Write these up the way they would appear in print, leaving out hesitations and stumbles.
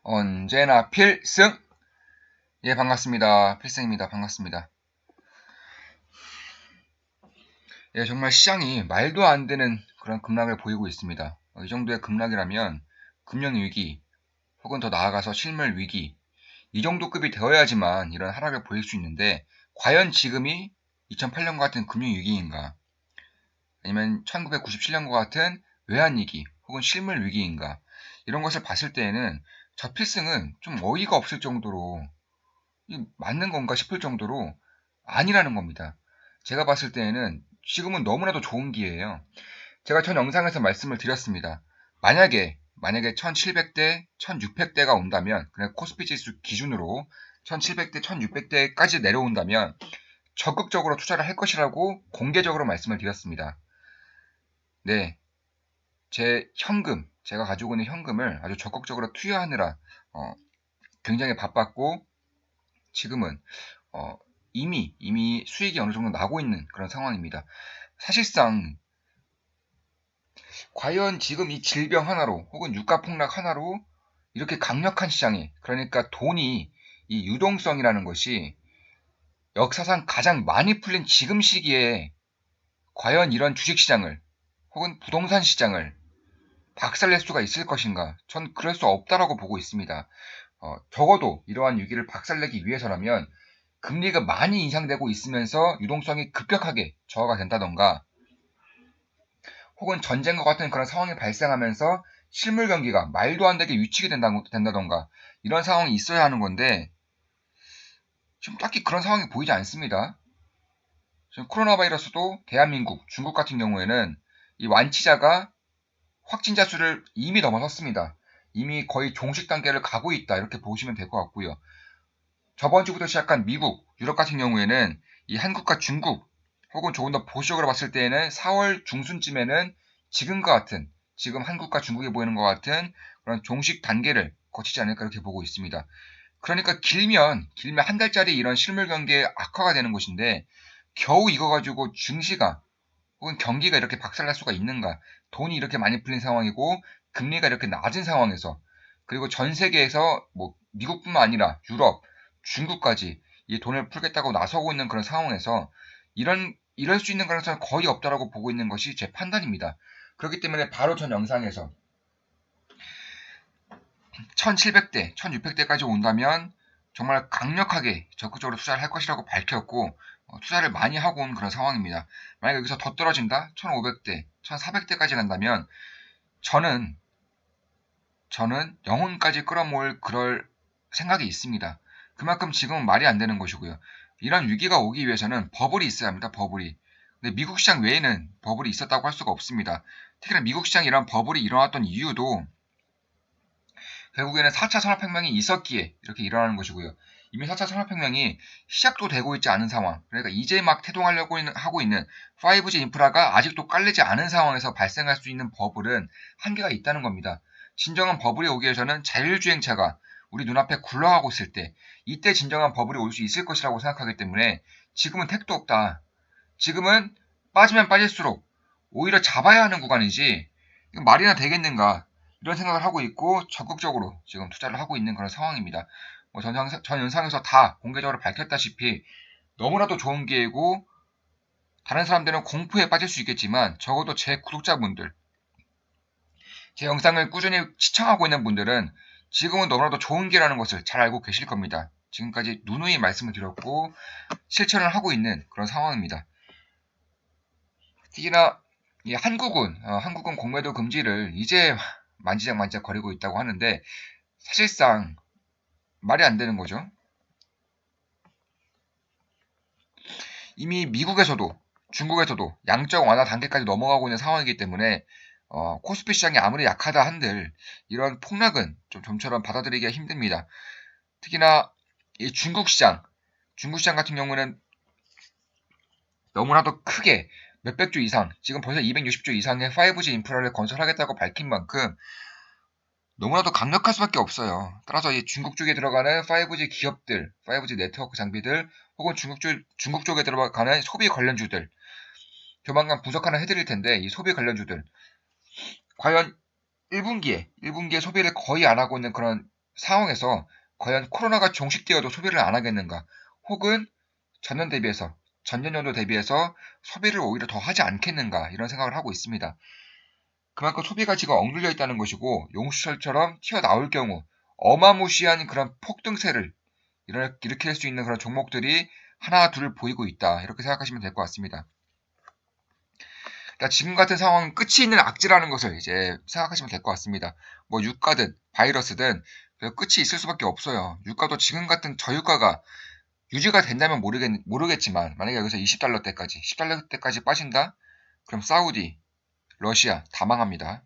언제나 필승! 예, 반갑습니다. 필승입니다. 반갑습니다. 예, 정말 시장이 말도 안 되는 그런 급락을 보이고 있습니다. 이 정도의 급락이라면 금융위기, 혹은 더 나아가서 실물위기, 이 정도 급이 되어야지만 이런 하락을 보일 수 있는데, 과연 지금이 2008년과 같은 금융위기인가? 아니면 1997년과 같은 외환위기, 혹은 실물위기인가? 이런 것을 봤을 때에는 저 필승은 좀 어이가 없을 정도로 맞는 건가 싶을 정도로 아니라는 겁니다. 제가 봤을 때에는 지금은 너무나도 좋은 기회예요. 제가 전 영상에서 말씀을 드렸습니다. 만약에 1700대, 1600대가 온다면, 그냥 코스피 지수 기준으로 1700대, 1600대까지 내려온다면 적극적으로 투자를 할 것이라고 공개적으로 말씀을 드렸습니다. 네, 제가 가지고 있는 현금을 아주 적극적으로 투여하느라 굉장히 바빴고, 지금은 어, 이미 수익이 어느 정도 나고 있는 그런 상황입니다. 사실상 과연 지금 이 질병 하나로 혹은 유가 폭락 하나로 이렇게 강력한 시장에, 그러니까 돈이, 이 유동성이라는 것이 역사상 가장 많이 풀린 지금 시기에 과연 이런 주식시장을 혹은 부동산 시장을 박살낼 수가 있을 것인가? 전 그럴 수 없다라고 보고 있습니다. 적어도 이러한 위기를 박살내기 위해서라면 금리가 많이 인상되고 있으면서 유동성이 급격하게 저하가 된다던가, 혹은 전쟁과 같은 그런 상황이 발생하면서 실물 경기가 말도 안 되게 위축이 된다던가, 이런 상황이 있어야 하는 건데 지금 딱히 그런 상황이 보이지 않습니다. 지금 코로나 바이러스도 대한민국, 중국 같은 경우에는 이 완치자가 확진자 수를 이미 넘어섰습니다. 이미 거의 종식 단계를 가고 있다, 이렇게 보시면 될 것 같고요. 저번 주부터 시작한 미국, 유럽 같은 경우에는 이 한국과 중국, 혹은 조금 더 보수적으로 봤을 때에는 4월 중순쯤에는 지금과 같은, 지금 한국과 중국이 보이는 것 같은 그런 종식 단계를 거치지 않을까, 이렇게 보고 있습니다. 그러니까 길면 한 달짜리 이런 실물 경기의 악화가 되는 것인데, 겨우 이거 가지고 증시가 혹은 경기가 이렇게 박살날 수가 있는가? 돈이 이렇게 많이 풀린 상황이고 금리가 이렇게 낮은 상황에서, 그리고 전 세계에서 뭐 미국뿐만 아니라 유럽, 중국까지 이 돈을 풀겠다고 나서고 있는 그런 상황에서 이럴 수 있는 가능성은 거의 없다라고 보고 있는 것이 제 판단입니다. 그렇기 때문에 바로 전 영상에서 1700대, 1600대까지 온다면 정말 강력하게 적극적으로 투자를 할 것이라고 밝혔고, 투자를 많이 하고 온 그런 상황입니다. 만약 여기서 더 떨어진다, 1500대, 1400대까지 간다면 저는 영혼까지 끌어모을 그럴 생각이 있습니다. 그만큼 지금은 말이 안 되는 것이고요. 이런 위기가 오기 위해서는 버블이 있어야 합니다. 버블이. 근데 미국 시장 외에는 버블이 있었다고 할 수가 없습니다. 특히나 미국 시장 이런 버블이 일어났던 이유도 결국에는 4차 산업혁명이 있었기에 이렇게 일어나는 것이고요. 이미 4차 산업혁명이 시작도 되고 있지 않은 상황, 그러니까 이제 막 태동하려고 하고 있는 5G 인프라가 아직도 깔리지 않은 상황에서 발생할 수 있는 버블은 한계가 있다는 겁니다. 진정한 버블이 오기 위해서는 자율주행차가 우리 눈앞에 굴러가고 있을 때, 이때 진정한 버블이 올 수 있을 것이라고 생각하기 때문에 지금은 택도 없다. 지금은 빠지면 빠질수록 오히려 잡아야 하는 구간이지 이거 말이나 되겠는가, 이런 생각을 하고 있고 적극적으로 지금 투자를 하고 있는 그런 상황입니다. 전 영상에서 다 공개적으로 밝혔다시피 너무나도 좋은 기회고, 다른 사람들은 공포에 빠질 수 있겠지만 적어도 제 구독자분들, 제 영상을 꾸준히 시청하고 있는 분들은 지금은 너무나도 좋은 기회라는 것을 잘 알고 계실 겁니다. 지금까지 누누이 말씀을 드렸고 실천을 하고 있는 그런 상황입니다. 특히나 한국은 공매도 금지를 이제 만지작 거리고 있다고 하는데 사실상 말이 안 되는 거죠. 이미 미국에서도 중국에서도 양적 완화 단계까지 넘어가고 있는 상황이기 때문에 코스피 시장이 아무리 약하다 한들 이런 폭락은 좀 좀처럼 받아들이기가 힘듭니다. 특히나 이 중국 시장 같은 경우는 너무나도 크게 몇백 조 이상, 지금 벌써 260조 이상의 5G 인프라를 건설하겠다고 밝힌 만큼 너무나도 강력할 수밖에 없어요. 따라서 이 중국 쪽에 들어가는 5G 기업들, 5G 네트워크 장비들, 혹은 중국 쪽에 들어가는 소비 관련주들, 조만간 분석 하나 해드릴 텐데, 이 소비 관련주들, 과연 1분기에 소비를 거의 안 하고 있는 그런 상황에서 과연 코로나가 종식되어도 소비를 안 하겠는가? 혹은 전년연도 대비해서 소비를 오히려 더 하지 않겠는가? 이런 생각을 하고 있습니다. 그만큼 소비가 지금 억눌려 있다는 것이고 용수철처럼 튀어나올 경우 어마무시한 그런 폭등세를 일으킬 수 있는 그런 종목들이 하나 둘 보이고 있다. 이렇게 생각하시면 될 것 같습니다. 그러니까 지금 같은 상황은 끝이 있는 악재라는 것을 이제 생각하시면 될 것 같습니다. 뭐 유가든 바이러스든 끝이 있을 수밖에 없어요. 유가도 지금 같은 저유가가 유지가 된다면 모르겠지만 만약에 여기서 20달러대까지 10달러대까지 빠진다? 그럼 사우디, 러시아 다 망합니다.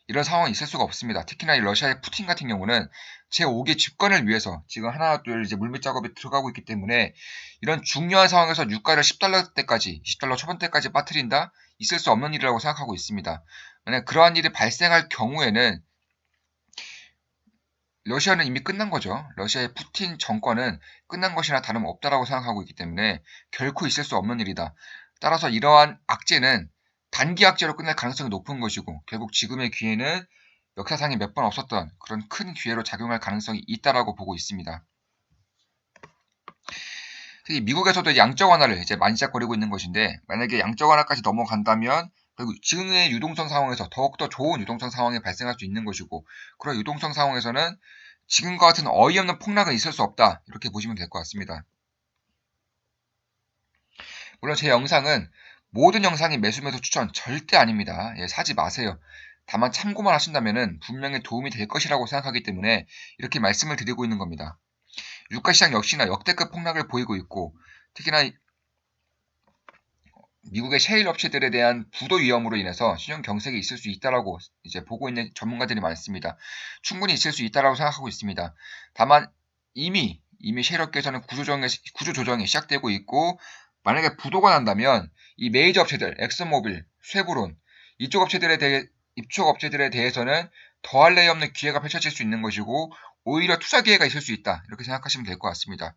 이런 상황이 있을 수가 없습니다. 특히나 이 러시아의 푸틴 같은 경우는 제5기 집권을 위해서 지금 하나 둘 이제 물밑 작업에 들어가고 있기 때문에 이런 중요한 상황에서 유가를 10달러대까지 20달러 초반대까지 빠뜨린다? 있을 수 없는 일이라고 생각하고 있습니다. 만약 그러한 일이 발생할 경우에는 러시아는 이미 끝난 거죠. 러시아의 푸틴 정권은 끝난 것이나 다름없다라고 생각하고 있기 때문에 결코 있을 수 없는 일이다. 따라서 이러한 악재는 단기 악재로 끝날 가능성이 높은 것이고 결국 지금의 기회는 역사상에 몇 번 없었던 그런 큰 기회로 작용할 가능성이 있다라고 보고 있습니다. 특히 미국에서도 양적 완화를 이제 많이 시작거리고 있는 것인데 만약에 양적 완화까지 넘어간다면 그리고 지금의 유동성 상황에서 더욱더 좋은 유동성 상황이 발생할 수 있는 것이고 그런 유동성 상황에서는 지금과 같은 어이없는 폭락은 있을 수 없다 이렇게 보시면 될 것 같습니다. 물론 제 영상은 모든 영상이 매수 추천 절대 아닙니다. 예, 사지 마세요. 다만 참고만 하신다면 분명히 도움이 될 것이라고 생각하기 때문에 이렇게 말씀을 드리고 있는 겁니다. 유가시장 역시나 역대급 폭락을 보이고 있고 특히나 미국의 셰일 업체들에 대한 부도 위험으로 인해서 신용 경색이 있을 수 있다라고 이제 보고 있는 전문가들이 많습니다. 충분히 있을 수 있다라고 생각하고 있습니다. 다만 이미 셰일 업계에서는 구조 조정이 시작되고 있고 만약에 부도가 난다면 이 메이저 업체들 엑슨모빌, 쉐보론 이쪽 업체들에 대해서는 더할 나위 없는 기회가 펼쳐질 수 있는 것이고 오히려 투자 기회가 있을 수 있다 이렇게 생각하시면 될 것 같습니다.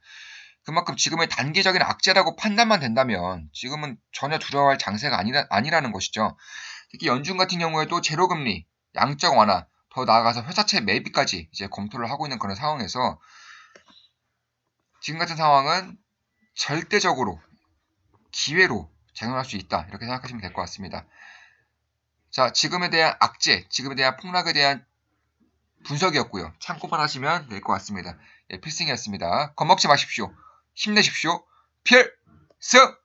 그만큼 지금의 단기적인 악재라고 판단만 된다면 지금은 전혀 두려워할 장세가 아니라는 것이죠. 특히 연준 같은 경우에도 제로금리, 양적 완화, 더 나아가서 회사채 매입까지 이제 검토를 하고 있는 그런 상황에서 지금 같은 상황은 절대적으로 기회로 작용할 수 있다. 이렇게 생각하시면 될 것 같습니다. 자, 지금에 대한 악재, 지금에 대한 폭락에 대한 분석이었고요. 참고만 하시면 될 것 같습니다. 예, 필승이었습니다. 겁먹지 마십시오. 힘내십시오. 필승!